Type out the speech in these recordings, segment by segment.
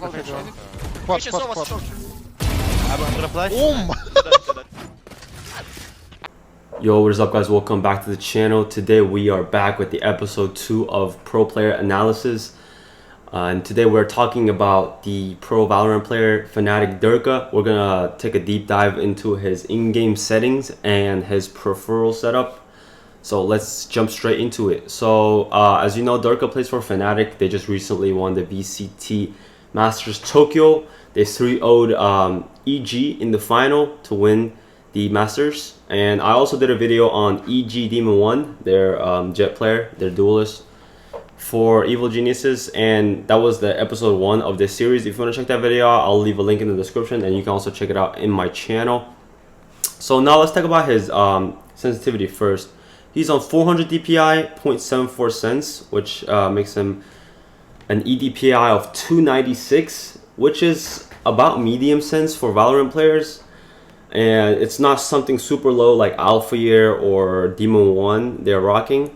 Valorant. Quad, Vision quad, was quad. short. I'm gonna flash. Yo, what is up guys? Welcome back to the channel. Today we are back with the episode 2 of Pro Player Analysis. And today we're talking about the Pro Valorant player, Fnatic Derke. We're gonna take a deep dive into his in-game settings and his peripheral setup. So let's jump straight into it. So as you know, Derke plays for Fnatic. They just recently won the VCT Masters Tokyo. They 3-0'd EG in the final to win the Masters. And I also did a video on EG Demon 1, their Jet player, their duelist for Evil Geniuses, and that was the episode 1 of this series. If you want to check that video out, I'll leave a link in the description, and you can also check it out in my channel. So now let's talk about his sensitivity first. He's on 400 DPI, 0.74 cents, which makes him an EDPI of 296, which is about medium sense for Valorant players. And it's not something super low like Alpha Year or Demon 1 they're rocking.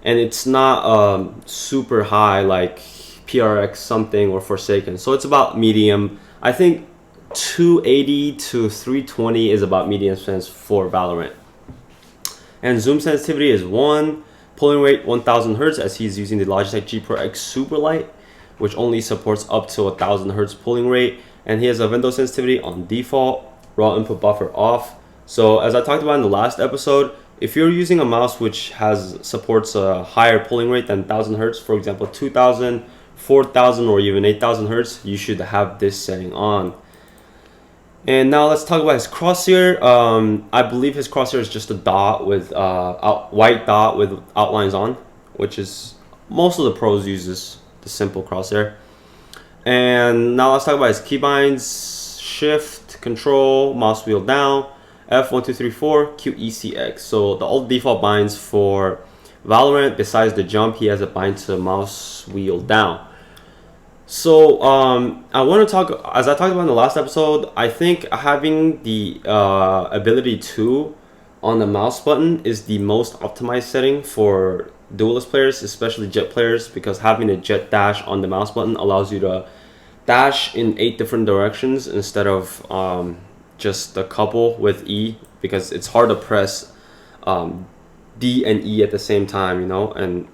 And it's not super high like PRX something or Forsaken. So it's about medium. I think 280 to 320 is about medium sense for Valorant. And zoom sensitivity is 1. Pulling rate 1000 Hz as he's using the Logitech G Pro X Superlight, which only supports up to 1000 Hz pulling rate. And he has a window sensitivity on default, raw input buffer off. So as I talked about in the last episode, if you're using a mouse which supports a higher pulling rate than 1000 Hz, for example 2000, 4000 or even 8000 Hz, you should have this setting on. And now let's talk about his crosshair. I believe his crosshair is just a dot with white dot with outlines on, which is most of the pros uses the simple crosshair. And now let's talk about his keybinds: shift, control, mouse wheel down, F1234, QECX. So the old default binds for Valorant, besides the jump, he has a bind to mouse wheel down. So I want to talk, as I talked about in the last episode, I think having the ability to on the mouse button is the most optimized setting for duelist players, especially jet players, because having a jet dash on the mouse button allows you to dash in 8 different directions instead of just a couple with E, because it's hard to press D and E at the same time, you know, and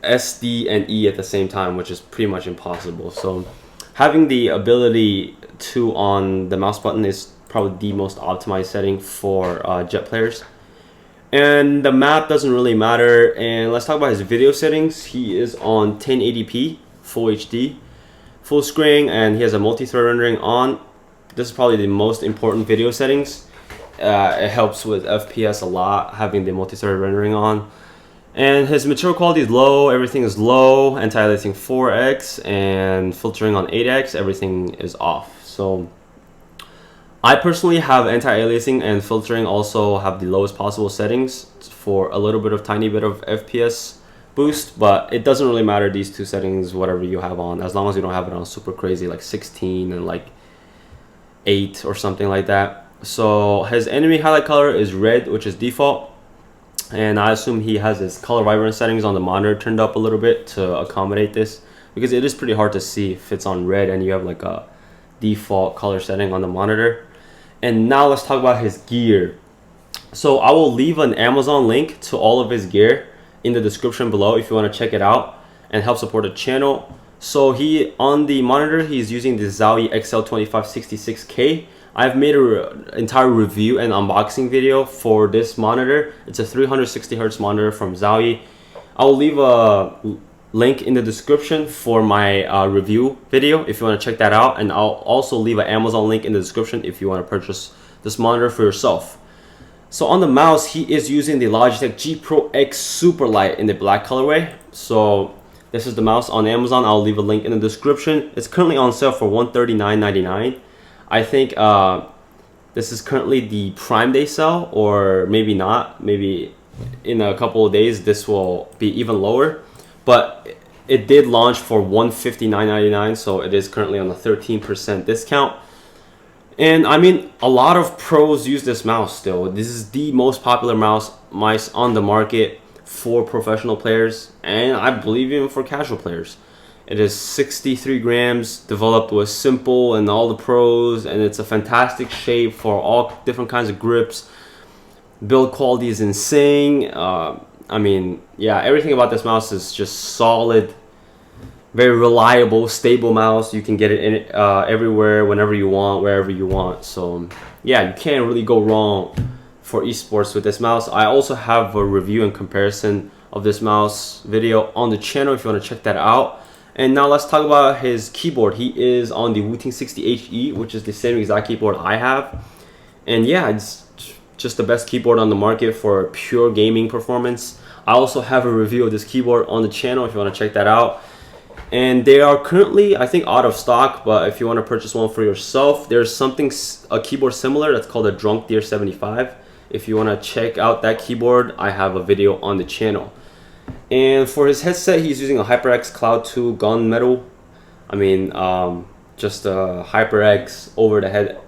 S, D, and E at the same time, which is pretty much impossible. So having the ability to on the mouse button is probably the most optimized setting for jet players. And the map doesn't really matter. And let's talk about his video settings. He is on 1080p, full HD, full screen, and he has a multi-thread rendering on. This is probably the most important video settings. It helps with FPS a lot, having the multi-thread rendering on. And his material quality is low, everything is low, anti-aliasing 4x, and filtering on 8x, everything is off. So I personally have anti-aliasing and filtering also have the lowest possible settings for a little bit of tiny bit of FPS boost, but it doesn't really matter, these two settings, whatever you have on, as long as you don't have it on super crazy like 16 and like 8 or something like that. So his enemy highlight color is red, which is default. And I assume he has his color vibrance settings on the monitor turned up a little bit to accommodate this, because it is pretty hard to see if it's on red and you have like a default color setting on the monitor. And now let's talk about his gear. So I will leave an Amazon link to all of his gear in the description below if you want to check it out and help support the channel. So on the monitor, he's using the Zowie XL2566K. I've made an entire review and unboxing video for this monitor. It's a 360 Hz monitor from Zowie. I'll leave a link in the description for my review video if you want to check that out. And I'll also leave an Amazon link in the description if you want to purchase this monitor for yourself. So on the mouse, he is using the Logitech G Pro X Superlight in the black colorway. So this is the mouse on Amazon. I'll leave a link in the description. It's currently on sale for $139.99. I think this is currently the Prime Day sale, or maybe not. Maybe in a couple of days this will be even lower. But it did launch for $159.99, so it is currently on a 13% discount. And I mean, a lot of pros use this mouse still. This is the most popular mice on the market for professional players, and I believe even for casual players. It is 63 grams, developed with Simple and all the pros, and it's a fantastic shape for all different kinds of grips. Build quality is insane. I mean, yeah, everything about this mouse is just solid, very reliable, stable mouse. You can get it in everywhere, whenever you want, wherever you want. So yeah, you can't really go wrong for esports with this mouse. I also have a review and comparison of this mouse video on the channel if you want to check that out. And now let's talk about his keyboard. He is on the Wooting 60HE, which is the same exact keyboard I have. And yeah, it's just the best keyboard on the market for pure gaming performance. I also have a review of this keyboard on the channel if you want to check that out. And they are currently, I think, out of stock, but if you want to purchase one for yourself, there's a keyboard similar that's called a Drunk Deer 75. If you want to check out that keyboard, I have a video on the channel. And for his headset, he's using a HyperX Cloud 2 Gunmetal. I mean, just a HyperX over-the-head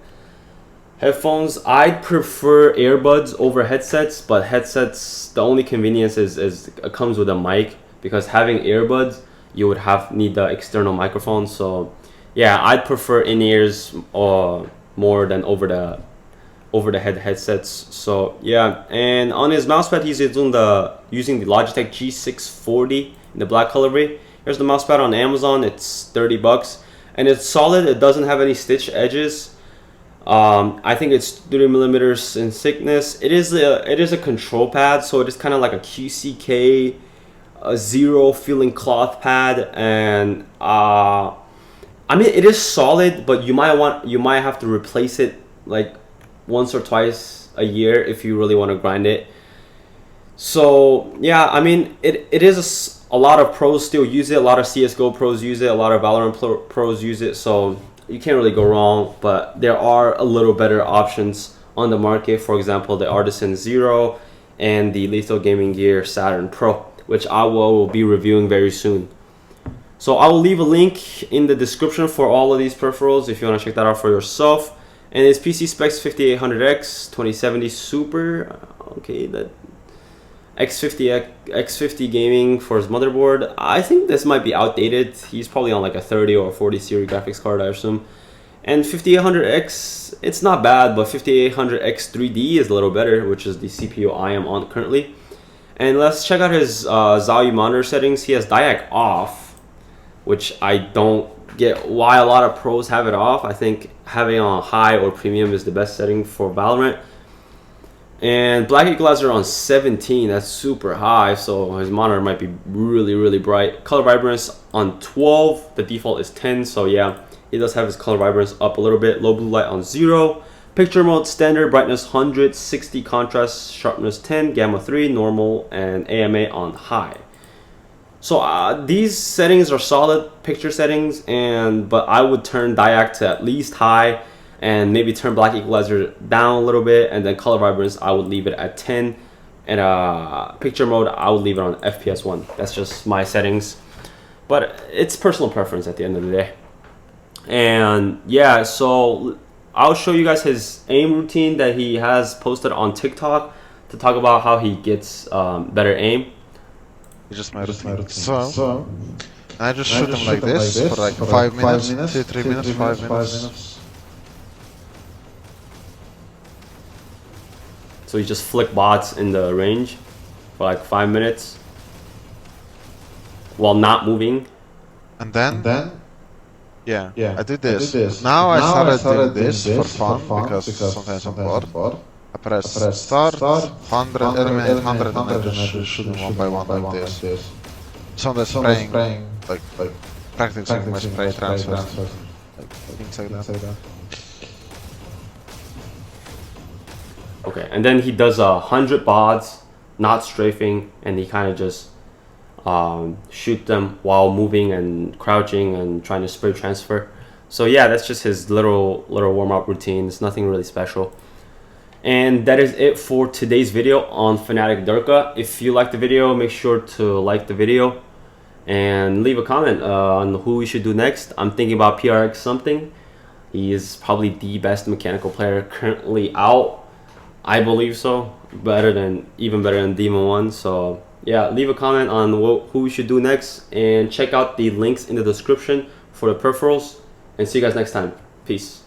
headphones. I'd prefer earbuds over headsets, but headsets, the only convenience is it comes with a mic, because having earbuds, you would need the external microphone. So yeah, I'd prefer in-ears more than over-the-head headsets. So yeah, and on his mousepad, he's using the Logitech G640 in the black colorway. Here's the mousepad on Amazon. It's 30 bucks, and it's solid. It doesn't have any stitch edges. I think it's 3 millimeters in thickness. It is a control pad, so it is kind of like a QCK, a zero feeling cloth pad. And I mean, it is solid, but you might have to replace it like once or twice a year if you really want to grind it. So yeah, I mean, it is a lot of pros still use it. A lot of CSGO pros use it. A lot of Valorant pros use it. So you can't really go wrong. But there are a little better options on the market. For example, the Artisan Zero and the Lethal Gaming Gear Saturn Pro, which I will be reviewing very soon. So I will leave a link in the description for all of these peripherals if you want to check that out for yourself. And his PC specs 5800X 2070 Super. Okay, that X50 gaming for his motherboard. I think this might be outdated. He's probably on like a 30 or 40 series graphics card, I assume. And 5800X, it's not bad, but 5800X 3D is a little better, which is the CPU I am on currently. And let's check out his Zayu monitor settings. He has DIAC off, which I don't get why a lot of pros have it off. I think having on high or premium is the best setting for Valorant. And black equalizer on 17, that's super high, so his monitor might be really bright. Color vibrance on 12, the default is 10, so yeah, he does have his color vibrance up a little bit. Low blue light on 0. Picture mode standard, brightness 100, 60 contrast, sharpness 10, gamma 3, normal, and AMA on high. So these settings are solid picture settings, but I would turn DIAC to at least high, and maybe turn black equalizer down a little bit, and then color vibrance I would leave it at 10, and picture mode I would leave it on FPS 1. That's just my settings, but it's personal preference at the end of the day. And yeah, so I'll show you guys his aim routine that he has posted on TikTok to talk about how he gets better aim. Just my routine. So I just shoot him like this for like 5 minutes, 3 minutes, 5 minutes. So you just flick bots in the range for like 5 minutes while not moving. And then yeah, I did this. Now I started doing this for fun because sometimes I'm bored. I press start, 100, eliminate 100, and I just shoot them one by one like this. So I'm spraying, like practicing my spray transfer, like things like that. Okay, and then he does 100 bots, not strafing, and he kind of just shoot them while moving and crouching and trying to spray transfer. So yeah, that's just his little warm-up routine. It's nothing really special. And that is it for today's video on Fnatic Derke. If you liked the video, make sure to like the video and leave a comment on who we should do next. I'm thinking about PRX something. He is probably the best mechanical player currently out. I believe so. Even better than Demon 1. So Yeah, leave a comment on who we should do next, and check out the links in the description for the peripherals, and see you guys next time. Peace.